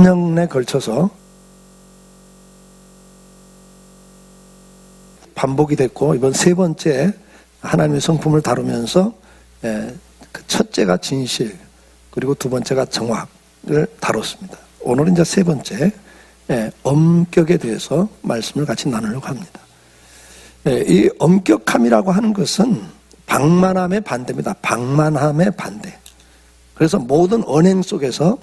3년에 걸쳐서 반복이 됐고, 이번 세 번째 하나님의 성품을 다루면서 그 첫째가 진실, 그리고 두 번째가 정확을 다뤘습니다. 오늘은 이제 세 번째 엄격에 대해서 말씀을 같이 나누려고 합니다. 이 엄격함이라고 하는 것은 방만함의 반대입니다. 방만함의 반대. 그래서 모든 언행 속에서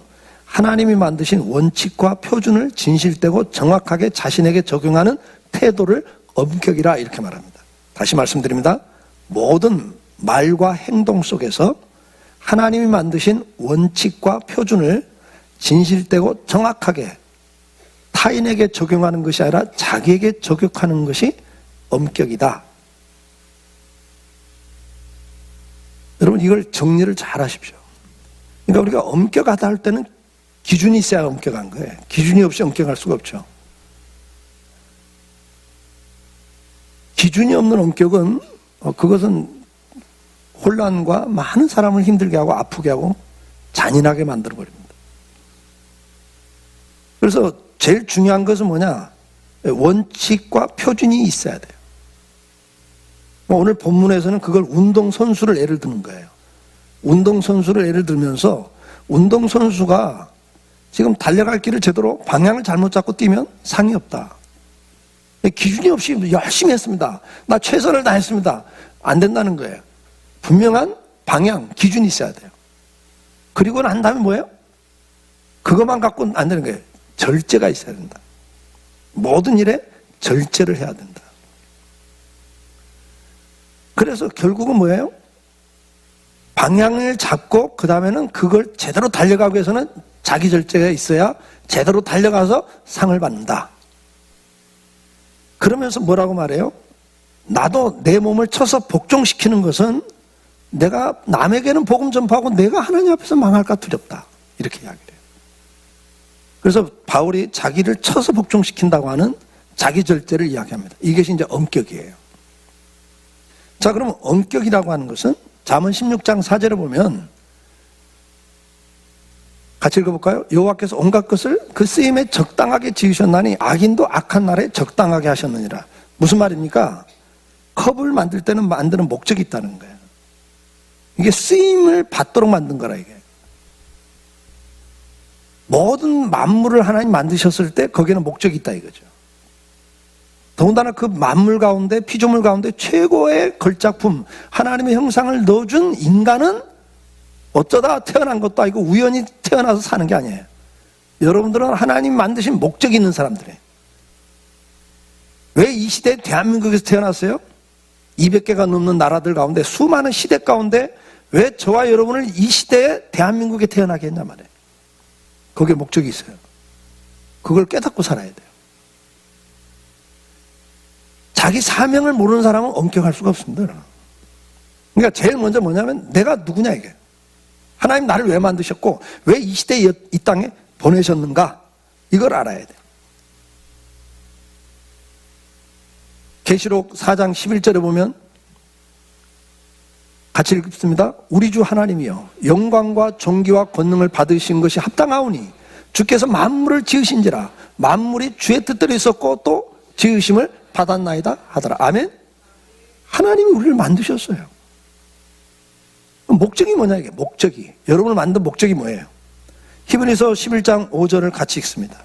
하나님이 만드신 원칙과 표준을 진실되고 정확하게 자신에게 적용하는 태도를 엄격이라 이렇게 말합니다. 다시 말씀드립니다. 모든 말과 행동 속에서 하나님이 만드신 원칙과 표준을 진실되고 정확하게 타인에게 적용하는 것이 아니라 자기에게 적용하는 것이 엄격이다. 여러분, 이걸 정리를 잘 하십시오. 그러니까 우리가 엄격하다 할 때는 기준이 있어야 엄격한 거예요. 기준이 없이 엄격할 수가 없죠. 기준이 없는 엄격은 그것은 혼란과 많은 사람을 힘들게 하고 아프게 하고 잔인하게 만들어 버립니다. 그래서 제일 중요한 것은 뭐냐? 원칙과 표준이 있어야 돼요. 오늘 본문에서는 그걸 운동선수를 예를 드는 거예요. 운동선수를 예를 들면서 운동선수가 지금 달려갈 길을 제대로 방향을 잘못 잡고 뛰면 상이 없다. 기준이 없이 열심히 했습니다. 나 최선을 다했습니다. 안 된다는 거예요. 분명한 방향, 기준이 있어야 돼요. 그리고 난 다음에 뭐예요? 그것만 갖고는 안 되는 거예요. 절제가 있어야 된다. 모든 일에 절제를 해야 된다. 그래서 결국은 뭐예요? 방향을 잡고 그 다음에는 그걸 제대로 달려가기 위해서는 자기 절제가 있어야 제대로 달려가서 상을 받는다. 그러면서 뭐라고 말해요? 나도 내 몸을 쳐서 복종시키는 것은 내가 남에게는 복음 전파하고 내가 하나님 앞에서 망할까 두렵다. 이렇게 이야기를 해요. 그래서 바울이 자기를 쳐서 복종시킨다고 하는 자기 절제를 이야기합니다. 이것이 이제 엄격이에요. 자, 그러면 엄격이라고 하는 것은 잠언 16장 4절에 보면 같이 읽어볼까요? 여호와께서 온갖 것을 그 쓰임에 적당하게 지으셨나니 악인도 악한 날에 적당하게 하셨느니라. 무슨 말입니까? 컵을 만들 때는 만드는 목적이 있다는 거예요. 이게 쓰임을 받도록 만든 거라 이게. 모든 만물을 하나님 만드셨을 때 거기에는 목적이 있다 이거죠. 더군다나 그 만물 가운데 피조물 가운데 최고의 걸작품 하나님의 형상을 넣어준 인간은 어쩌다 태어난 것도 아니고 우연히 태어나서 사는 게 아니에요. 여러분들은 하나님 만드신 목적이 있는 사람들이에요. 왜 이 시대에 대한민국에서 태어났어요? 200개가 넘는 나라들 가운데 수많은 시대 가운데 왜 저와 여러분을 이 시대에 대한민국에 태어나게 했냐 말이에요. 거기에 목적이 있어요. 그걸 깨닫고 살아야 돼요. 자기 사명을 모르는 사람은 엄격할 수가 없습니다. 그러니까 제일 먼저 뭐냐면 내가 누구냐 이게. 하나님 나를 왜 만드셨고 왜 이 시대에 이 땅에 보내셨는가 이걸 알아야 돼요. 계시록 4장 11절에 보면 같이 읽습니다. 우리 주 하나님이여 영광과 존귀와 권능을 받으신 것이 합당하오니 주께서 만물을 지으신지라 만물이 주의 뜻대로 있었고 또 지으심을 받았나이다 하더라. 아멘. 하나님이 우리를 만드셨어요. 목적이 뭐냐 이게. 목적이 여러분을 만든 목적이 뭐예요? 히브리서 11장 5절을 같이 읽습니다.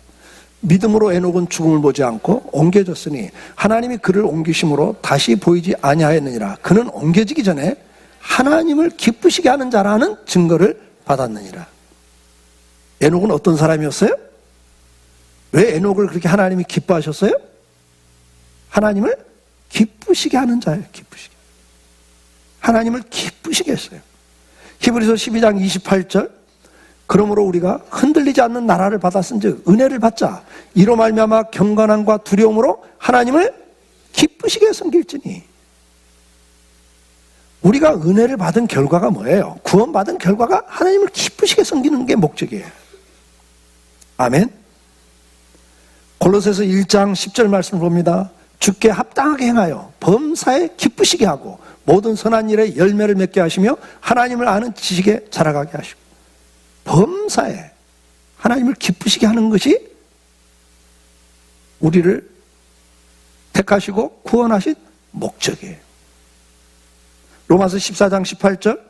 믿음으로 에녹은 죽음을 보지 않고 옮겨졌으니 하나님이 그를 옮기심으로 다시 보이지 아니하였느니라. 그는 옮겨지기 전에 하나님을 기쁘시게 하는 자라는 증거를 받았느니라. 에녹은 어떤 사람이었어요? 왜 에녹을 그렇게 하나님이 기뻐하셨어요? 하나님을 기쁘시게 하는 자예요. 기쁘시게. 하나님을 기쁘시게 했어요. 히브리서 12장 28절 그러므로 우리가 흔들리지 않는 나라를 받았은즉 은혜를 받자 이로 말미암아 경건함과 두려움으로 하나님을 기쁘시게 섬길지니. 우리가 은혜를 받은 결과가 뭐예요? 구원받은 결과가 하나님을 기쁘시게 섬기는 게 목적이에요. 아멘. 골로새서 1장 10절 말씀을 봅니다. 주께 합당하게 행하여 범사에 기쁘시게 하고 모든 선한 일에 열매를 맺게 하시며 하나님을 아는 지식에 자라가게 하시고 범사에 하나님을 기쁘시게 하는 것이 우리를 택하시고 구원하신 목적이에요. 로마서 14장 18절,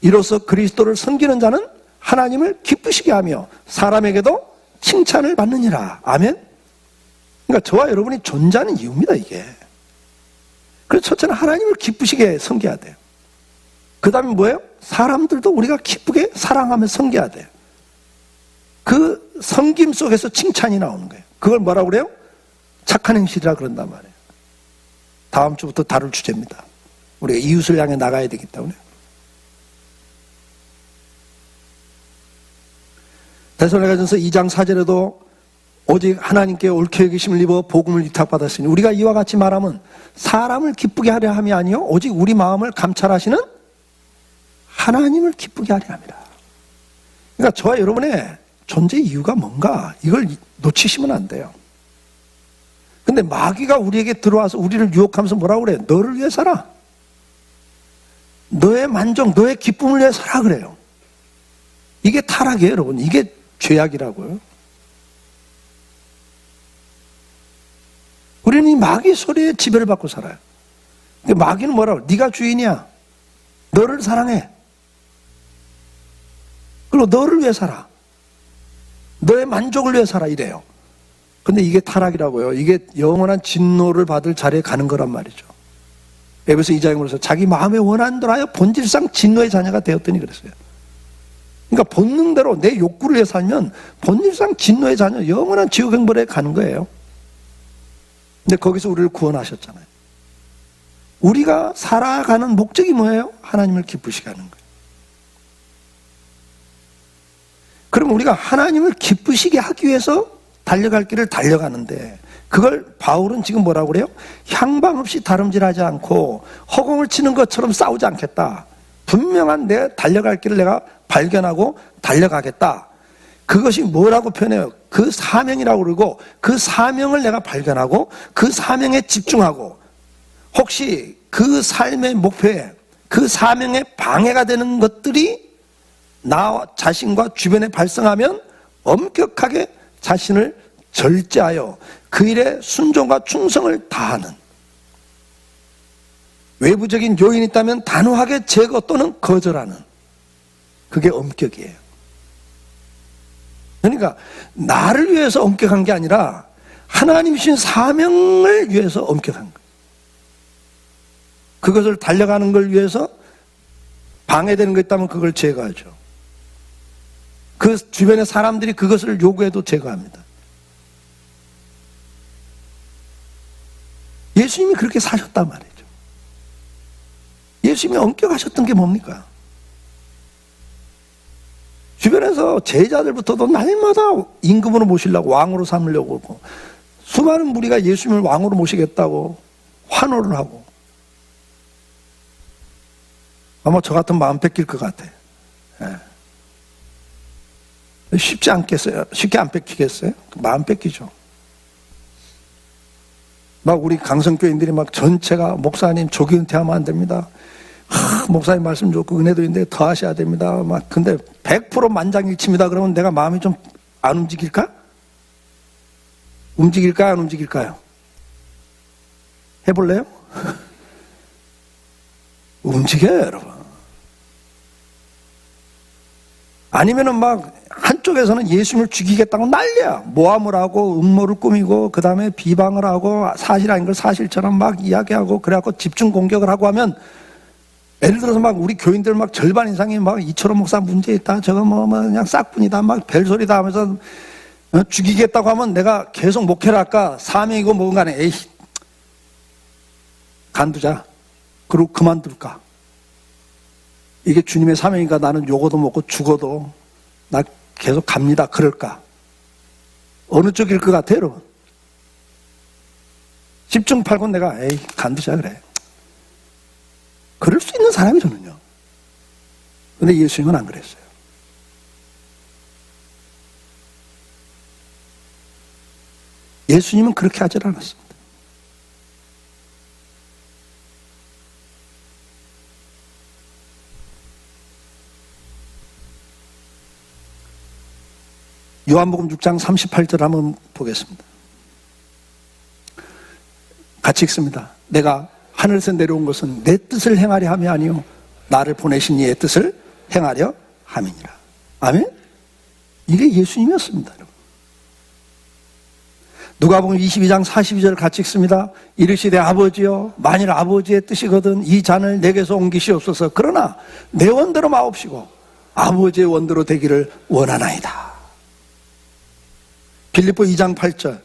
이로써 그리스도를 섬기는 자는 하나님을 기쁘시게 하며 사람에게도 칭찬을 받느니라. 아멘. 그러니까 저와 여러분이 존재하는 이유입니다, 이게. 그래서 첫째는 하나님을 기쁘시게 섬겨야 돼요. 그 다음에 뭐예요? 사람들도 우리가 기쁘게 사랑하며 섬겨야 돼요. 그 섬김 속에서 칭찬이 나오는 거예요. 그걸 뭐라고 그래요? 착한 행실이라 그런단 말이에요. 다음 주부터 다룰 주제입니다. 우리가 이웃을 향해 나가야 되기 때문에. 데살로니가전서 2장 4절에도 오직 하나님께 옳게 여기심을 입어 복음을 위탁받았으니 우리가 이와 같이 말하면 사람을 기쁘게 하려 함이 아니요 오직 우리 마음을 감찰하시는 하나님을 기쁘게 하려 함이라. 그러니까 저와 여러분의 존재 이유가 뭔가 이걸 놓치시면 안 돼요. 근데 마귀가 우리에게 들어와서 우리를 유혹하면서 뭐라고 그래요? 너를 위해 살아. 너의 만족, 너의 기쁨을 위해 살아 그래요. 이게 타락이에요, 여러분. 이게 죄악이라고요. 우리는 이 마귀 소리에 지배를 받고 살아요. 근데 마귀는 뭐라고? 네가 주인이야. 너를 사랑해. 그리고 너를 위해 살아. 너의 만족을 위해 살아 이래요. 근데 이게 타락이라고요. 이게 영원한 진노를 받을 자리에 가는 거란 말이죠. 에베소 2장에 그래서 자기 마음에 원하는 대로 하여 본질상 진노의 자녀가 되었더니 그랬어요. 그러니까 본능대로 내 욕구를 위해 살면 본질상 진노의 자녀, 영원한 지옥 행벌에 가는 거예요. 근데 거기서 우리를 구원하셨잖아요. 우리가 살아가는 목적이 뭐예요? 하나님을 기쁘시게 하는 거예요. 그럼 우리가 하나님을 기쁘시게 하기 위해서 달려갈 길을 달려가는데 그걸 바울은 지금 뭐라고 그래요? 향방 없이 다름질하지 않고 허공을 치는 것처럼 싸우지 않겠다. 분명한 내 달려갈 길을 내가 발견하고 달려가겠다. 그것이 뭐라고 표현해요? 그 사명이라고 그러고 그 사명을 내가 발견하고 그 사명에 집중하고 혹시 그 삶의 목표에 그 사명에 방해가 되는 것들이 나 자신과 주변에 발생하면 엄격하게 자신을 절제하여 그 일에 순종과 충성을 다하는 외부적인 요인이 있다면 단호하게 제거 또는 거절하는 그게 엄격이에요. 그러니까 나를 위해서 엄격한 게 아니라 하나님 주신 사명을 위해서 엄격한 거예요. 그것을 달려가는 걸 위해서 방해되는 거 있다면 그걸 제거하죠. 그 주변의 사람들이 그것을 요구해도 제거합니다. 예수님이 그렇게 사셨단 말이죠. 예수님이 엄격하셨던 게 뭡니까? 주변에서 제자들부터도 날마다 임금으로 모시려고 왕으로 삼으려고 하고 수많은 무리가 예수님을 왕으로 모시겠다고 환호를 하고 아마 저 같은 마음 뺏길 것 같아. 예. 쉽지 않겠어요? 쉽게 안 뺏기겠어요? 마음 뺏기죠. 막 우리 강성교인들이 막 전체가 목사님 조기 은퇴하면 안 됩니다. 목사님 말씀 좋고 은혜도 있는데 더 하셔야 됩니다. 막 근데 100% 만장일치입니다. 그러면 내가 마음이 좀 안 움직일까? 움직일까요? 안 움직일까요? 해볼래요? 움직여요, 여러분. 아니면은 막 한쪽에서는 예수님을 죽이겠다고 난리야. 모함을 하고 음모를 꾸미고 그 다음에 비방을 하고 사실 아닌 걸 사실처럼 막 이야기하고 그래갖고 집중 공격을 하고 하면 예를 들어서 막 우리 교인들 막 절반 이상이 막 이철호 목사 문제 있다. 저거 뭐 그냥 싹뿐이다. 막 별소리다 하면서 죽이겠다고 하면 내가 계속 목회를 할까? 사명이고 뭐건 간에 에이 간두자. 그리고 그만둘까? 이게 주님의 사명이니까 나는 요거도 먹고 죽어도 나 계속 갑니다. 그럴까? 어느 쪽일 것 같아요, 여러분? 집중 팔고 내가 에이 간두자 그래. 그럴 수 있는 사람이 저는요. 근데 예수님은 안 그랬어요. 예수님은 그렇게 하질 않았습니다. 요한복음 6장 38절 한번 보겠습니다. 같이 읽습니다. 내가 하늘에서 내려온 것은 내 뜻을 행하려 함이 아니요 나를 보내신 이의 뜻을 행하려 함이니라. 아멘? 이게 예수님이었습니다. 누가복음 22장 42절 같이 읽습니다. 이르시되 아버지여 만일 아버지의 뜻이거든 이 잔을 내게서 옮기시옵소서. 그러나 내 원대로 마옵시고 아버지의 원대로 되기를 원하나이다. 빌립보 2장 8절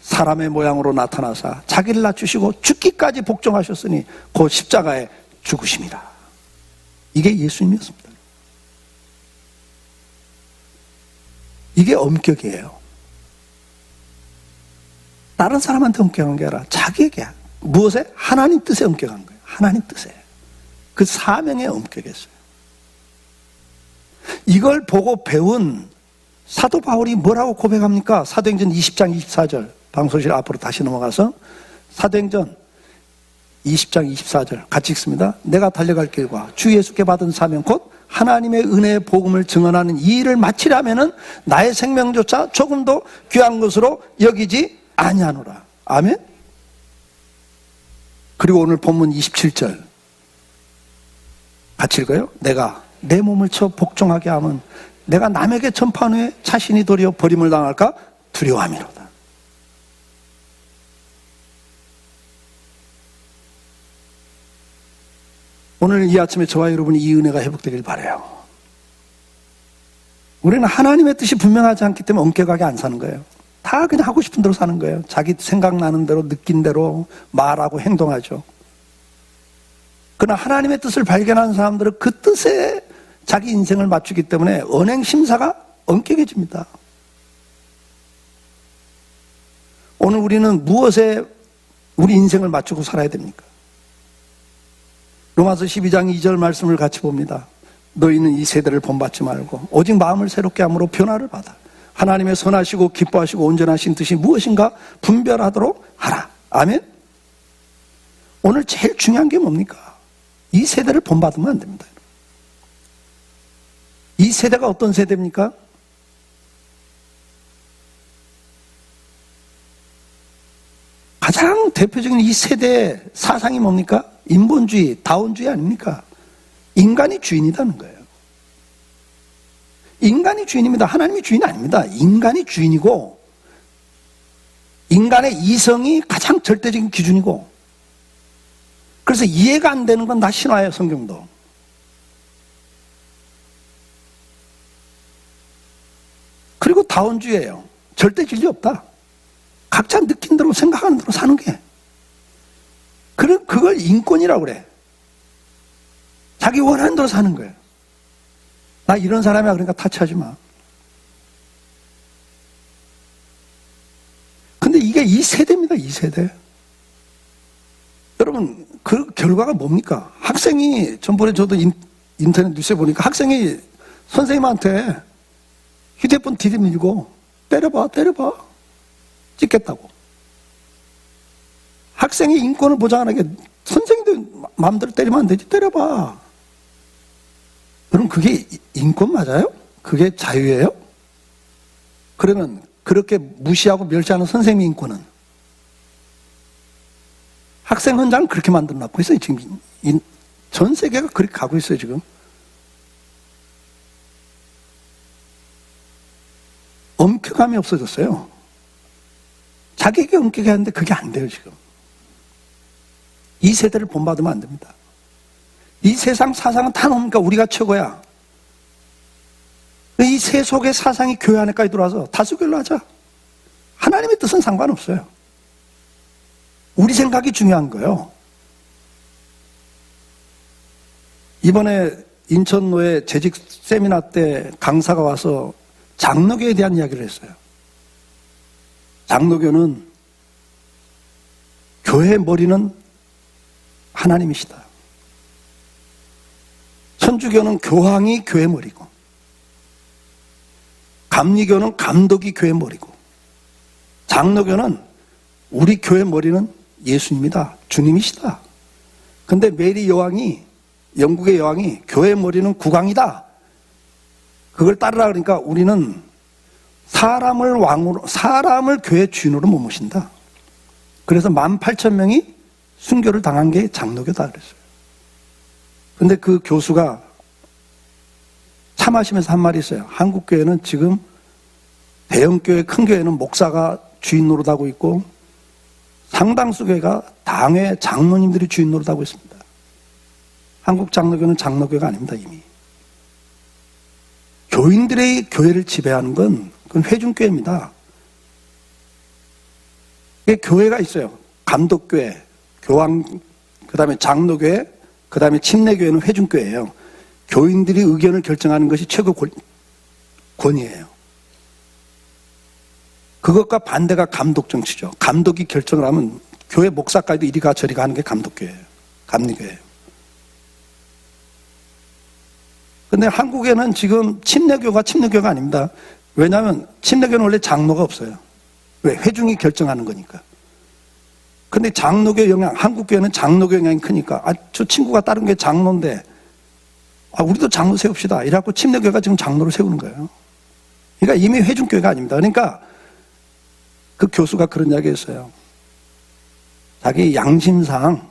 사람의 모양으로 나타나사 자기를 낮추시고 죽기까지 복종하셨으니 곧 십자가에 죽으심이라. 이게 예수님이었습니다. 이게 엄격이에요. 다른 사람한테 엄격한 게 아니라 자기에게. 무엇에? 하나님 뜻에 엄격한 거예요. 하나님 뜻에. 그 사명에 엄격했어요. 이걸 보고 배운 사도 바울이 뭐라고 고백합니까? 사도행전 20장 24절. 방송실 앞으로 다시 넘어가서 사도행전 20장 24절 같이 읽습니다. 내가 달려갈 길과 주 예수께 받은 사명 곧 하나님의 은혜의 복음을 증언하는 이 일을 마치려면은 나의 생명조차 조금도 귀한 것으로 여기지 아니하노라. 아멘. 그리고 오늘 본문 27절 같이 읽어요. 내가 내 몸을 쳐 복종하게 하면 내가 남에게 전파한 후에 자신이 도리어 버림을 당할까 두려워함이로다. 오늘 이 아침에 저와 여러분이 이 은혜가 회복되길 바라요. 우리는 하나님의 뜻이 분명하지 않기 때문에 엄격하게 안 사는 거예요. 다 그냥 하고 싶은 대로 사는 거예요. 자기 생각나는 대로 느낀 대로 말하고 행동하죠. 그러나 하나님의 뜻을 발견하는 사람들은 그 뜻에 자기 인생을 맞추기 때문에 언행심사가 엄격해집니다. 오늘 우리는 무엇에 우리 인생을 맞추고 살아야 됩니까? 로마서 12장 2절 말씀을 같이 봅니다. 너희는 이 세대를 본받지 말고 오직 마음을 새롭게 함으로 변화를 받아 하나님의 선하시고 기뻐하시고 온전하신 뜻이 무엇인가 분별하도록 하라. 아멘. 오늘 제일 중요한 게 뭡니까? 이 세대를 본받으면 안 됩니다. 이 세대가 어떤 세대입니까? 가장 대표적인 이 세대의 사상이 뭡니까? 인본주의, 다원주의 아닙니까? 인간이 주인이라는 거예요. 인간이 주인입니다. 하나님이 주인이 아닙니다. 인간이 주인이고 인간의 이성이 가장 절대적인 기준이고 그래서 이해가 안 되는 건 다 신화예요. 성경도. 그리고 다원주의예요. 절대 진리 없다. 각자 느낀 대로 생각하는 대로 사는 게. 그걸 인권이라고 그래. 자기 원하는 대로 사는 거예요. 나 이런 사람이야 그러니까 타치하지 마. 근데 이게 이 세대입니다. 이 세대. 여러분 그 결과가 뭡니까? 학생이 전번에 저도 인터넷 뉴스에 보니까 학생이 선생님한테 휴대폰 들이밀고 때려봐 찍겠다고. 학생의 인권을 보장하는 게 선생님도 마음대로 때리면 안 되지. 때려봐. 여러분 그게 인권 맞아요? 그게 자유예요? 그러면 그렇게 무시하고 멸시하는 선생님의 인권은? 학생 현장을 그렇게 만들어 놨고 있어요. 지금 전 세계가 그렇게 가고 있어요. 지금 엄격함이 없어졌어요. 자기에게 엄격해야 하는데 그게 안 돼요. 지금 이 세대를 본받으면 안 됩니다. 이 세상 사상은 다 뭡니까? 우리가 최고야. 이 세속의 사상이 교회 안에까지 들어와서 다수결로 하자. 하나님의 뜻은 상관없어요. 우리 생각이 중요한 거예요. 이번에 인천노예 재직 세미나 때 강사가 와서 장로교에 대한 이야기를 했어요. 장로교는 교회의 머리는 하나님이시다. 천주교는 교황이 교회 머리고 감리교는 감독이 교회 머리고 장로교는 우리 교회 머리는 예수님이다. 주님이시다. 근데 메리 여왕이 영국의 여왕이 교회 머리는 국왕이다. 그걸 따르라 그러니까 우리는 사람을 교회 주인으로 못 모신다. 그래서 18,000명이 순교를 당한 게 장로교다 그랬어요. 근데 그 교수가 참하시면서 한 말이 있어요. 한국 교회는 지금 대형 교회, 큰 교회는 목사가 주인 노릇하고 있고 상당수 교회가 당회 장로님들이 주인 노릇하고 있습니다. 한국 장로교는 장로교가 아닙니다. 이미 교인들의 교회를 지배하는 건 그건 회중교회입니다. 교회가 있어요. 감독교회, 교황, 그 다음에 장로교회, 그 다음에 침례교회는 회중교회예요. 교인들이 의견을 결정하는 것이 최고 권위예요. 그것과 반대가 감독정치죠. 감독이 결정을 하면 교회 목사까지도 이리가 저리가 하는 게 감독교회예요. 감리교회예요. 근데 한국에는 지금 침례교가 아닙니다. 왜냐하면 침례교는 원래 장로가 없어요. 왜? 회중이 결정하는 거니까. 근데 장로교 영향, 한국교회는 장로교 영향이 크니까 저 친구가 다른 게 장로인데 우리도 장로 세웁시다. 이래갖고 침례교회가 지금 장로를 세우는 거예요. 그러니까 이미 회중교회가 아닙니다. 그러니까 그 교수가 그런 이야기 했어요. 자기 양심상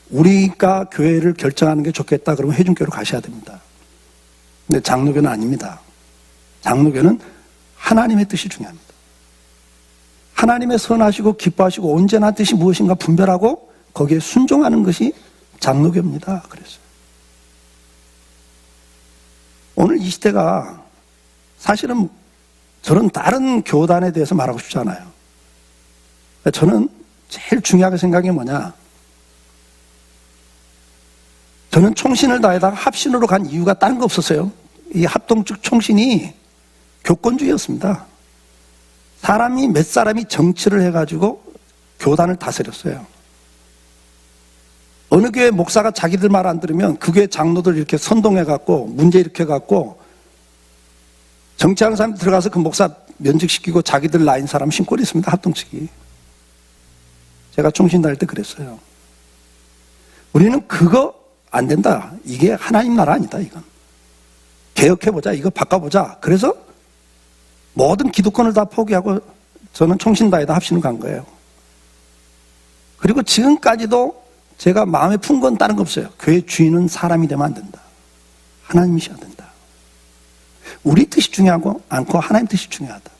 우리가 교회를 결정하는 게 좋겠다. 그러면 회중교회로 가셔야 됩니다. 근데 장로교는 아닙니다. 장로교는 하나님의 뜻이 중요합니다. 하나님의 선하시고 기뻐하시고 온전한 뜻이 무엇인가 분별하고 거기에 순종하는 것이 장로교입니다. 그랬어요. 오늘 이 시대가 사실은 저는 다른 교단에 대해서 말하고 싶지 않아요. 저는 제일 중요하게 생각이 뭐냐. 저는 총신을 다해다가 합신으로 간 이유가 다른 거 없었어요. 이 합동측 총신이 교권주의였습니다. 몇 사람이 정치를 해가지고 교단을 다스렸어요. 어느 교회 목사가 자기들 말 안 들으면 그 교회 장로들 이렇게 선동해갖고 문제 일으켜갖고 정치하는 사람들 들어가서 그 목사 면직시키고 자기들 라인 사람 신골이 있습니다. 합동측이. 제가 총신 다닐 때 그랬어요. 우리는 그거 안 된다. 이게 하나님 나라 아니다. 이건 개혁해보자. 이거 바꿔보자. 그래서 모든 기득권을 다 포기하고 저는 총신 다에다 합신을 간 거예요. 그리고 지금까지도 제가 마음에 푼 건 다른 거 없어요. 교회 주인은 사람이 되면 안 된다. 하나님이셔야 된다. 우리 뜻이 중요하고 않고 하나님 뜻이 중요하다.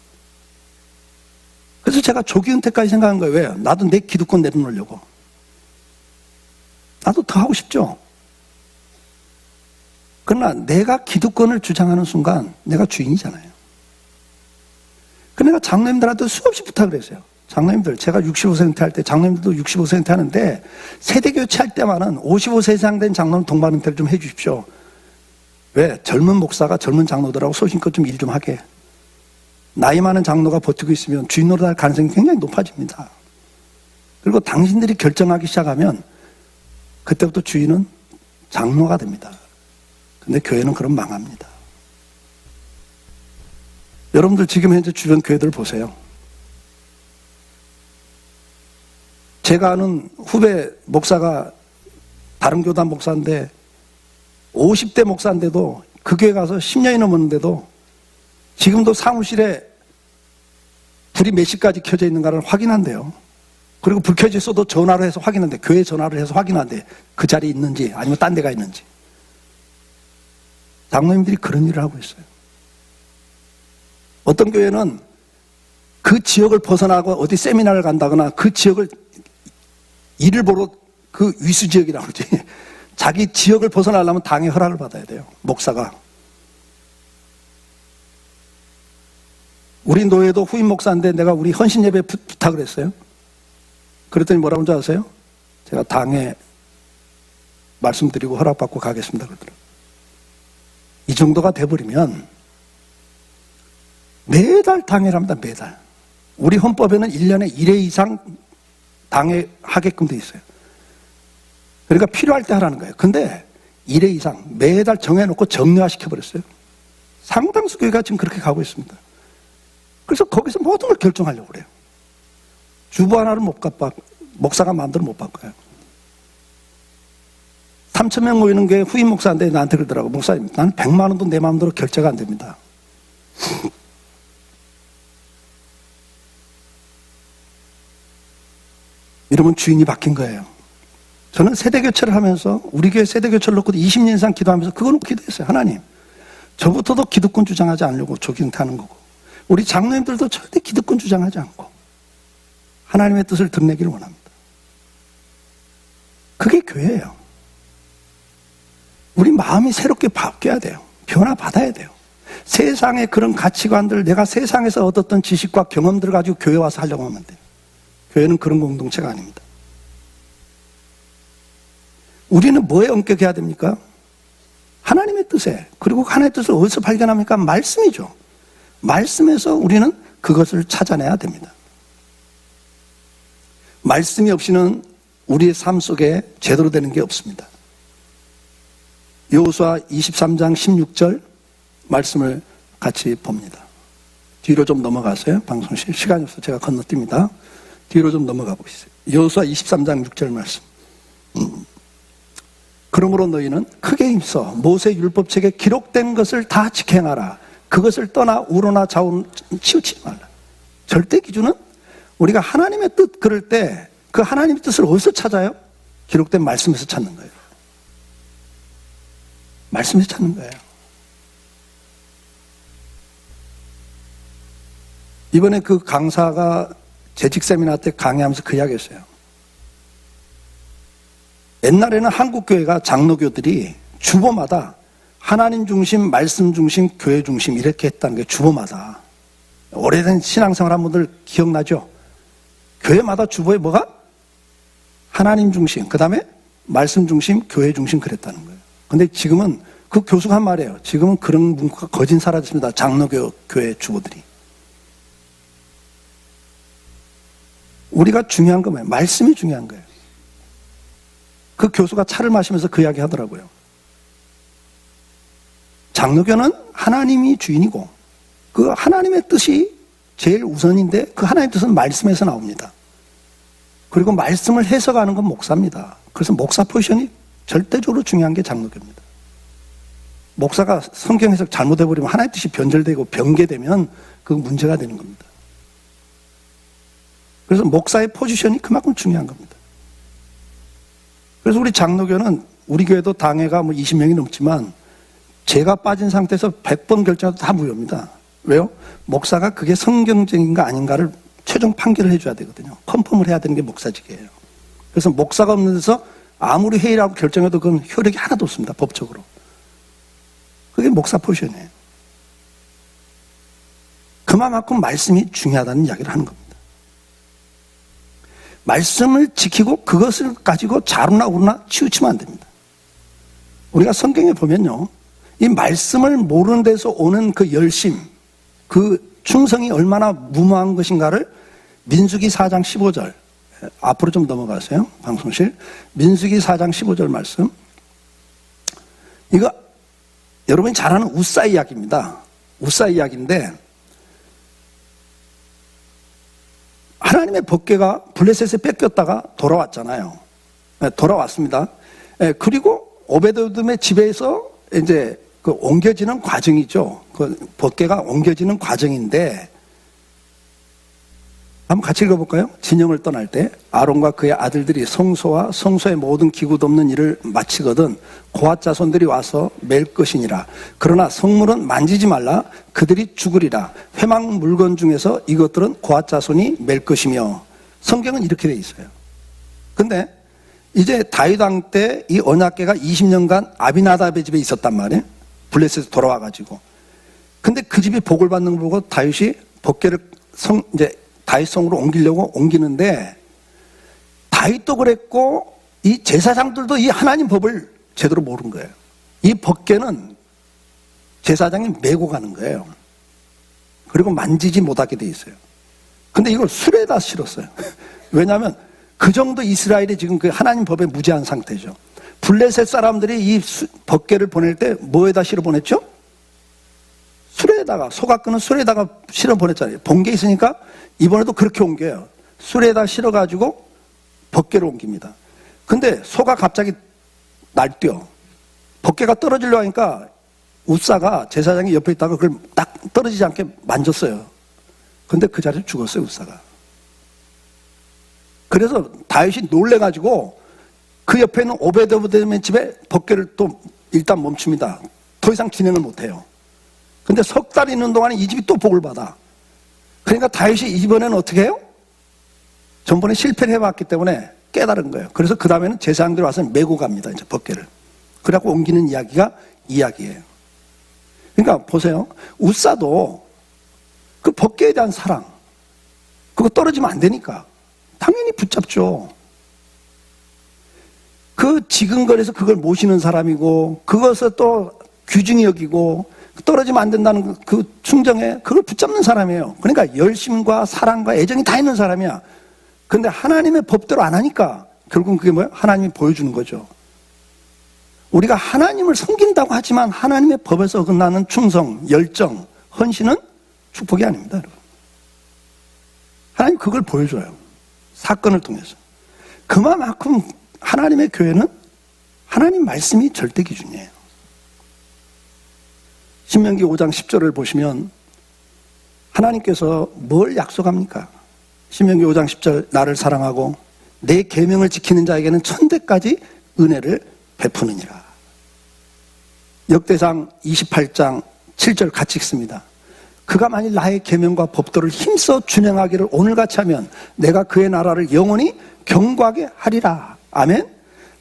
그래서 제가 조기 은퇴까지 생각한 거예요. 왜요? 나도 내 기득권 내려놓으려고. 나도 더 하고 싶죠. 그러나 내가 기득권을 주장하는 순간 내가 주인이잖아요. 그러니까 장로님들한테 수없이 부탁을 했어요. 장로님들, 제가 65% 할 때 장로님들도 65% 하는데 세대교체 할 때만은 55세 이상 된 장로는 동반은퇴를 좀 해주십시오. 왜? 젊은 목사가 젊은 장로들하고 소신껏 좀 일 좀 하게. 나이 많은 장로가 버티고 있으면 주인 노릇할 가능성이 굉장히 높아집니다. 그리고 당신들이 결정하기 시작하면 그때부터 주인은 장로가 됩니다. 근데 교회는 그럼 망합니다. 여러분들 지금 현재 주변 교회들 보세요. 제가 아는 후배 목사가 다른 교단 목사인데 50대 목사인데도 그 교회 가서 10년이 넘었는데도 지금도 사무실에 불이 몇 시까지 켜져 있는가를 확인한대요. 그리고 불 켜져 있어도 전화로 해서 확인한대. 교회 전화를 해서 확인한대. 그 자리에 있는지 아니면 딴 데가 있는지. 장로님들이 그런 일을 하고 있어요. 어떤 교회는 그 지역을 벗어나고 어디 세미나를 간다거나 그 지역을 일을 보러 그 위수 지역이라고 그러지. 자기 지역을 벗어나려면 당의 허락을 받아야 돼요. 목사가. 우리 노예도 후임 목사인데 내가 우리 헌신 예배 부탁을 했어요. 그랬더니 뭐라고 하는지 아세요? 제가 당에 말씀드리고 허락받고 가겠습니다. 그러더라고요. 이 정도가 돼버리면 매달 당회를 합니다. 매달. 우리 헌법에는 1년에 1회 이상 당회 하게끔 돼 있어요. 그러니까 필요할 때 하라는 거예요. 근데 1회 이상 매달 정해놓고 정례화시켜버렸어요. 상당수 교회가 지금 그렇게 가고 있습니다. 그래서 거기서 모든 걸 결정하려고 그래요. 주부 하나를 못 바꿔, 목사가 마음대로 못 바꿔요. 3,000명 모이는 게 후임 목사인데 나한테 그러더라고. 목사님, 나는 100만 원도 내 마음대로 결제가 안 됩니다. 여러분, 주인이 바뀐 거예요. 저는 세대교체를 하면서 우리 교회 세대교체를 놓고 20년 이상 기도하면서 그거 놓고 기도했어요. 하나님, 저부터도 기득권 주장하지 않으려고 조기은퇴하는 거고, 우리 장로님들도 절대 기득권 주장하지 않고 하나님의 뜻을 드러내기를 원합니다. 그게 교회예요. 우리 마음이 새롭게 바뀌어야 돼요. 변화받아야 돼요. 세상의 그런 가치관들, 내가 세상에서 얻었던 지식과 경험들을 가지고 교회 와서 하려고 하면 돼요. 교회는 그런 공동체가 아닙니다. 우리는 뭐에 엄격해야 됩니까? 하나님의 뜻에. 그리고 하나님의 뜻을 어디서 발견합니까? 말씀이죠. 말씀에서 우리는 그것을 찾아내야 됩니다. 말씀이 없이는 우리의 삶 속에 제대로 되는 게 없습니다. 여호수아 23장 16절 말씀을 같이 봅니다. 뒤로 좀 넘어가세요. 방송실 시간이 없어서 제가 건너뜁니다. 뒤로 좀 넘어가 보시죠. 여호수아 23장 6절 말씀. 그러므로 너희는 크게 힘써 모세 율법책에 기록된 것을 다 지켜행하라. 그것을 떠나 우로나 좌우로 치우치지 말라. 절대 기준은 우리가 하나님의 뜻 그럴 때 그 하나님의 뜻을 어디서 찾아요? 기록된 말씀에서 찾는 거예요. 말씀에서 찾는 거예요. 이번에 그 강사가 재직 세미나 때 강의하면서 그 이야기 했어요. 옛날에는 한국교회가 장로교들이 주보마다 하나님 중심, 말씀 중심, 교회 중심 이렇게 했다는 게 주보마다. 오래된 신앙생활 한 분들 기억나죠? 교회마다 주보에 뭐가? 하나님 중심, 그 다음에 말씀 중심, 교회 중심 그랬다는 거예요. 근데 지금은 그 교수가 한 말이에요. 지금은 그런 문구가 거진 사라졌습니다. 장로교 교회 주보들이. 우리가 중요한 건 뭐예요? 말씀이 중요한 거예요. 그 교수가 차를 마시면서 그 이야기 하더라고요. 장로교는 하나님이 주인이고 그 하나님의 뜻이 제일 우선인데 그 하나님의 뜻은 말씀에서 나옵니다. 그리고 말씀을 해석하는 건 목사입니다. 그래서 목사 포지션이 절대적으로 중요한 게 장로교입니다. 목사가 성경 해석 잘못해버리면 하나님의 뜻이 변절되고 변개되면 그 문제가 되는 겁니다. 그래서 목사의 포지션이 그만큼 중요한 겁니다. 그래서 우리 장로교는 우리 교회도 당회가 20명이 넘지만 제가 빠진 상태에서 100번 결정해도 다 무효입니다. 왜요? 목사가 그게 성경적인가 아닌가를 최종 판결을 해줘야 되거든요. 컨펌을 해야 되는 게 목사직이에요. 그래서 목사가 없는 데서 아무리 회의를 하고 결정해도 그건 효력이 하나도 없습니다. 법적으로. 그게 목사 포지션이에요. 그만큼 말씀이 중요하다는 이야기를 하는 겁니다. 말씀을 지키고 그것을 가지고 좌우나 우로나 치우치면 안 됩니다. 우리가 성경에 보면요, 이 말씀을 모르는 데서 오는 그 열심, 그 충성이 얼마나 무모한 것인가를 민수기 4장 15절, 앞으로 좀 넘어가세요. 방송실. 민수기 4장 15절 말씀. 이거 여러분이 잘 아는 우사 이야기입니다. 우사 이야기인데 하나님의 법궤가 블레셋에 뺏겼다가 돌아왔잖아요. 돌아왔습니다. 그리고 오베드돔의 집에서 이제 그 옮겨지는 과정이죠. 그 법궤가 옮겨지는 과정인데 한번 같이 읽어볼까요? 진영을 떠날 때 아론과 그의 아들들이 성소와 성소의 모든 기구 돕는 일을 마치거든 고앗 자손들이 와서 맬 것이니라. 그러나 성물은 만지지 말라. 그들이 죽으리라. 회막 물건 중에서 이것들은 고앗 자손이 맬 것이며. 성경은 이렇게 돼 있어요. 근데 이제 다윗 왕 때 이 언약궤가 20년간 아비나답의 집에 있었단 말이에요. 블레셋에서 돌아와가지고. 근데 그 집이 복을 받는 걸 보고 다윗이 법궤를 이제 다윗 성으로 옮기려고 옮기는데 다윗도 그랬고 이 제사장들도 이 하나님 법을 제대로 모르는 거예요. 이 법궤는 제사장이 메고 가는 거예요. 그리고 만지지 못하게 돼 있어요. 근데 이걸 술에다 실었어요. 왜냐하면 그 정도 이스라엘이 지금 그 하나님 법에 무지한 상태죠. 블레셋 사람들이 이 법궤를 보낼 때 뭐에다 실어 보냈죠? 술에다가, 소가 끄는 술에다가 실어 보냈잖아요. 번개 있으니까 이번에도 그렇게 옮겨요. 술에다 실어가지고 법궤를 옮깁니다. 근데 소가 갑자기 날뛰어. 법궤가 떨어지려고 하니까 우사가 제사장이 옆에 있다가 그걸 딱 떨어지지 않게 만졌어요. 근데 그 자리에 죽었어요, 우사가. 그래서 다윗이 놀래가지고 그 옆에 있는 오베드에돔의 집에 법궤를 또 일단 멈춥니다. 더 이상 진행을 못해요. 근데 석 달 있는 동안에 이 집이 또 복을 받아. 그러니까 다윗이 이번에는 어떻게 해요? 전번에 실패를 해봤기 때문에 깨달은 거예요. 그래서 그 다음에는 제사장들이 와서 메고 갑니다. 이제 법궤를. 그래갖고 옮기는 이야기가 이야기예요. 그러니까 보세요. 우사도 그 법궤에 대한 사랑, 그거 떨어지면 안 되니까 당연히 붙잡죠. 그 지근거려서 그걸 모시는 사람이고, 그것을 또 귀중히 여기고, 떨어지면 안 된다는 그 충정에 그걸 붙잡는 사람이에요. 그러니까 열심과 사랑과 애정이 다 있는 사람이야. 근데 하나님의 법대로 안 하니까 결국은 그게 뭐예요? 하나님이 보여주는 거죠. 우리가 하나님을 섬긴다고 하지만 하나님의 법에서 어긋나는 충성, 열정, 헌신은 축복이 아닙니다, 여러분. 하나님 그걸 보여줘요. 사건을 통해서. 그만큼 하나님의 교회는 하나님 말씀이 절대 기준이에요. 신명기 5장 10절을 보시면 하나님께서 뭘 약속합니까? 신명기 5장 10절, 나를 사랑하고 내 계명을 지키는 자에게는 천대까지 은혜를 베푸느니라. 역대상 28장 7절 같이 읽습니다. 그가 만일 나의 계명과 법도를 힘써 준행하기를 오늘같이 하면 내가 그의 나라를 영원히 경고하게 하리라. 아멘.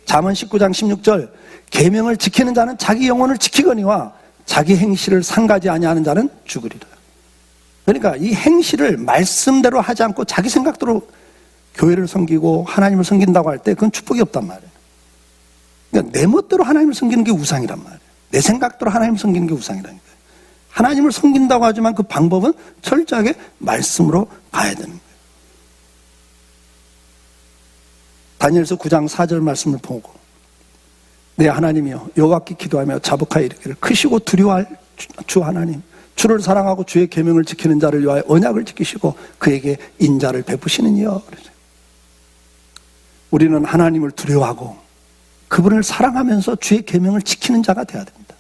잠언 19장 16절, 계명을 지키는 자는 자기 영혼을 지키거니와 자기 행실을 상가지 아니하는 자는 죽으리라. 그러니까 이 행실을 말씀대로 하지 않고 자기 생각대로 교회를 섬기고 하나님을 섬긴다고 할 때 그건 축복이 없단 말이에요. 그러니까 내 멋대로 하나님을 섬기는 게 우상이란 말이에요. 내 생각대로 하나님을 섬기는 게 우상이라니까요. 하나님을 섬긴다고 하지만 그 방법은 철저하게 말씀으로 가야 되는 거예요. 다니엘서 9장 4절 말씀을 보고 내 하나님이여 여호와께 기도하며 자복하여 이르기를 크시고 두려워할 주 하나님, 주를 사랑하고 주의 계명을 지키는 자를 위하여 언약을 지키시고 그에게 인자를 베푸시느니여. 우리는 하나님을 두려워하고 그분을 사랑하면서 주의 계명을 지키는 자가 되어야 됩니다.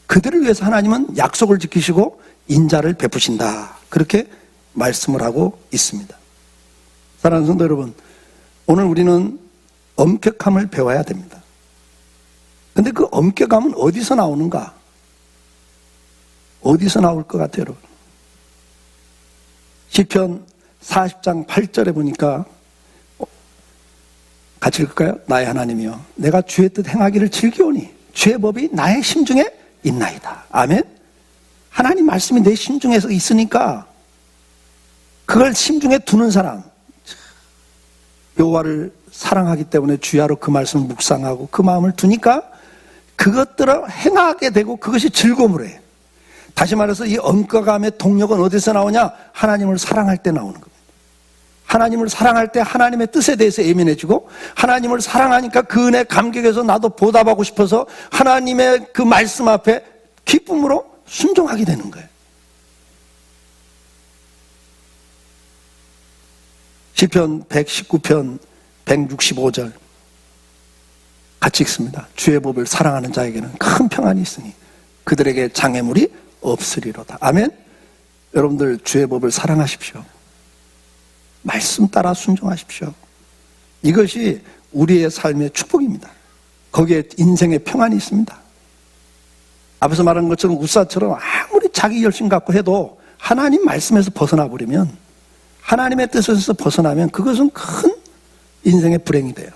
그들을 위해서 하나님은 약속을 지키시고 인자를 베푸신다, 그렇게 말씀을 하고 있습니다. 사랑하는 성도 여러분, 오늘 우리는 엄격함을 배워야 됩니다. 근데 그 엄격함은 어디서 나오는가? 어디서 나올 것 같아요, 여러분? 시편 40장 8절에 보니까 같이 읽을까요? 나의 하나님이여 내가 주의 뜻 행하기를 즐기오니 주의 법이 나의 심중에 있나이다. 아멘. 하나님 말씀이 내 심중에서 있으니까 그걸 심중에 두는 사람, 여호와를 사랑하기 때문에 주야로 그 말씀을 묵상하고 그 마음을 두니까 그것들을 행하게 되고 그것이 즐거움을 해. 다시 말해서 이 엄격함의 동력은 어디서 나오냐? 하나님을 사랑할 때 나오는 겁니다. 하나님을 사랑할 때 하나님의 뜻에 대해서 예민해지고, 하나님을 사랑하니까 그 은혜 감격해서 나도 보답하고 싶어서 하나님의 그 말씀 앞에 기쁨으로 순종하게 되는 거예요. 시편 119편 165절 같이 읽습니다. 주의 법을 사랑하는 자에게는 큰 평안이 있으니 그들에게 장애물이 없으리로다. 아멘. 여러분들 주의 법을 사랑하십시오. 말씀 따라 순종하십시오. 이것이 우리의 삶의 축복입니다. 거기에 인생의 평안이 있습니다. 앞에서 말한 것처럼 우사처럼 아무리 자기 열심 갖고 해도 하나님 말씀에서 벗어나 버리면, 하나님의 뜻에서 벗어나면 그것은 큰 인생의 불행이 돼요.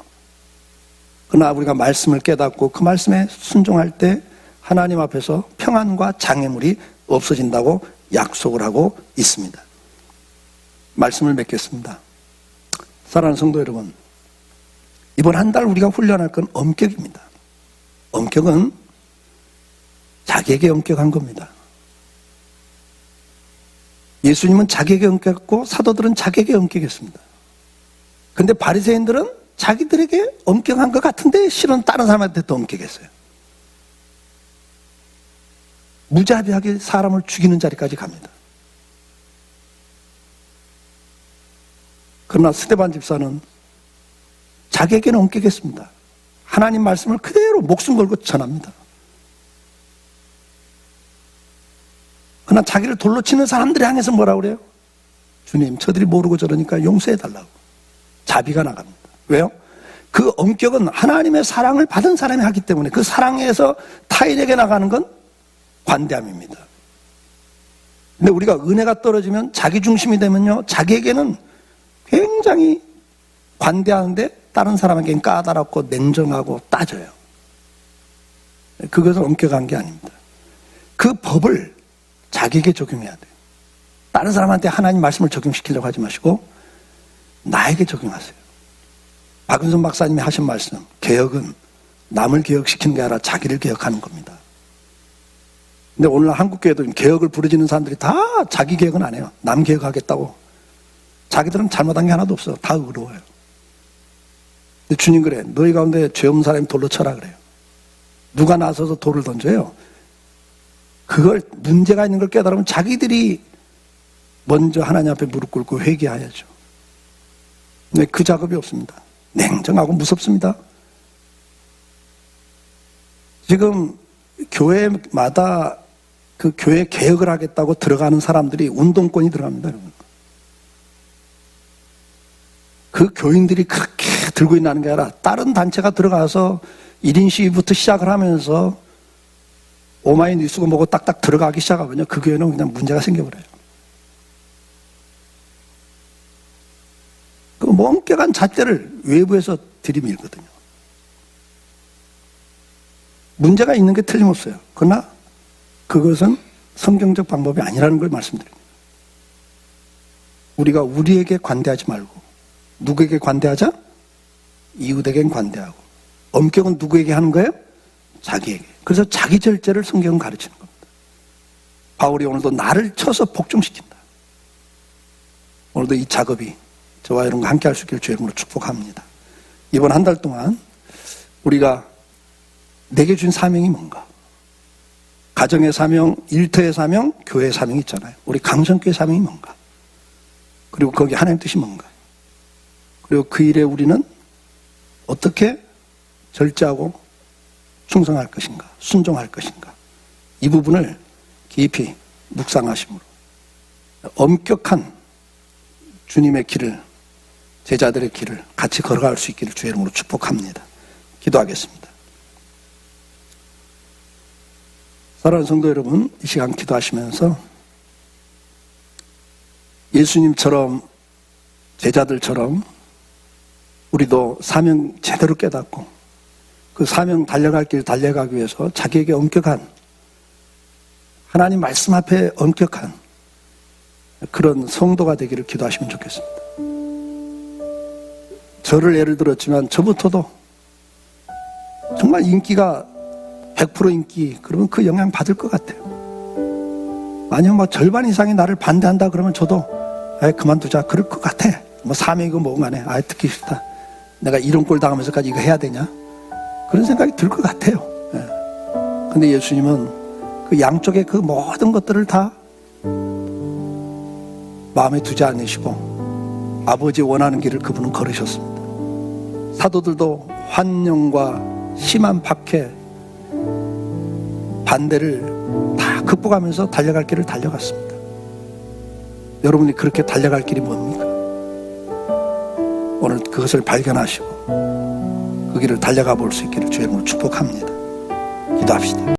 그러나 우리가 말씀을 깨닫고 그 말씀에 순종할 때 하나님 앞에서 평안과 장애물이 없어진다고 약속을 하고 있습니다. 말씀을 맺겠습니다. 사랑하는 성도 여러분, 이번 한 달 우리가 훈련할 건 엄격입니다. 엄격은 자기에게 엄격한 겁니다. 예수님은 자기에게 엄격했고 사도들은 자기에게 엄격했습니다. 근데 바리새인들은 자기들에게 엄격한 것 같은데 실은 다른 사람한테 더 엄격했어요. 무자비하게 사람을 죽이는 자리까지 갑니다. 그러나 스데반 집사는 자기에게는 엄격했습니다. 하나님 말씀을 그대로 목숨 걸고 전합니다. 그러나 자기를 돌로 치는 사람들을 향해서 뭐라고 그래요? 주님, 저들이 모르고 저러니까 용서해달라고. 자비가 나갑니다. 왜요? 그 엄격은 하나님의 사랑을 받은 사람이 하기 때문에 그 사랑에서 타인에게 나가는 건 관대함입니다. 근데 우리가 은혜가 떨어지면 자기중심이 되면요, 자기에게는 굉장히 관대하는데 다른 사람에게는 까다롭고 냉정하고 따져요. 그것은 엄격한 게 아닙니다. 그 법을 자기에게 적용해야 돼요. 다른 사람한테 하나님 말씀을 적용시키려고 하지 마시고 나에게 적용하세요. 박은선 박사님이 하신 말씀, 개혁은 남을 개혁시키는 게 아니라 자기를 개혁하는 겁니다. 근데 오늘 한국교회도 개혁을 부르짖는 사람들이 다 자기 개혁은 안 해요. 남 개혁하겠다고. 자기들은 잘못한 게 하나도 없어. 다 의로워요. 근데 주님 그래, 너희 가운데 죄 없는 사람이 돌로 쳐라 그래요. 누가 나서서 돌을 던져요? 그걸 문제가 있는 걸 깨달으면 자기들이 먼저 하나님 앞에 무릎 꿇고 회개해야죠. 근데 그 작업이 없습니다. 냉정하고 무섭습니다. 지금 교회마다 그 교회 개혁을 하겠다고 들어가는 사람들이 운동권이 들어갑니다, 여러분. 그 교인들이 그렇게 들고 있는 게 아니라 다른 단체가 들어가서 1인 시위부터 시작을 하면서 오마이뉴스고 뭐고 딱딱 들어가기 시작하면요, 그 교회는 그냥 문제가 생겨버려요. 그 엄격한 잣대를 외부에서 들이밀거든요. 문제가 있는 게 틀림없어요. 그러나 그것은 성경적 방법이 아니라는 걸 말씀드립니다. 우리가 우리에게 관대하지 말고 누구에게 관대하자? 이웃에겐 관대하고. 엄격은 누구에게 하는 거예요? 자기에게. 그래서 자기 절제를 성경은 가르치는 겁니다. 바울이 오늘도 나를 쳐서 복종시킨다. 오늘도 이 작업이 저와 여러분과 함께 할 수 있기를 주의 이름으로 축복합니다. 이번 한 달 동안 우리가 내게 준 사명이 뭔가? 가정의 사명, 일터의 사명, 교회의 사명이 있잖아요. 우리 강성교회 사명이 뭔가? 그리고 거기 하나님 뜻이 뭔가? 그리고 그 일에 우리는 어떻게 절제하고 충성할 것인가? 순종할 것인가? 이 부분을 깊이 묵상하심으로 엄격한 주님의 길을, 제자들의 길을 같이 걸어갈 수 있기를 주의 이름으로 축복합니다. 기도하겠습니다. 사랑하는 성도 여러분, 이 시간 기도하시면서 예수님처럼, 제자들처럼 우리도 사명 제대로 깨닫고 그 사명 달려갈 길 달려가기 위해서 자기에게 엄격한, 하나님 말씀 앞에 엄격한 그런 성도가 되기를 기도하시면 좋겠습니다. 저를 예를 들었지만 저부터도 정말 인기가 100% 인기, 그러면 그 영향 받을 것 같아요. 만약 뭐 절반 이상이 나를 반대한다 그러면 저도 아예 그만두자 그럴 것 같아. 뭐 사명이고 뭐고 간에 아예 듣기 싫다. 내가 이런 꼴 당하면서까지 이거 해야 되냐? 그런 생각이 들 것 같아요. 근데 예수님은 그 양쪽의 그 모든 것들을 다 마음에 두지 않으시고 아버지 원하는 길을 그분은 걸으셨습니다. 사도들도 환영과 심한 박해, 반대를 다 극복하면서 달려갈 길을 달려갔습니다. 여러분이 그렇게 달려갈 길이 뭡니까? 오늘 그것을 발견하시고 그 길을 달려가 볼 수 있기를 주의 이름으로 축복합니다. 기도합시다.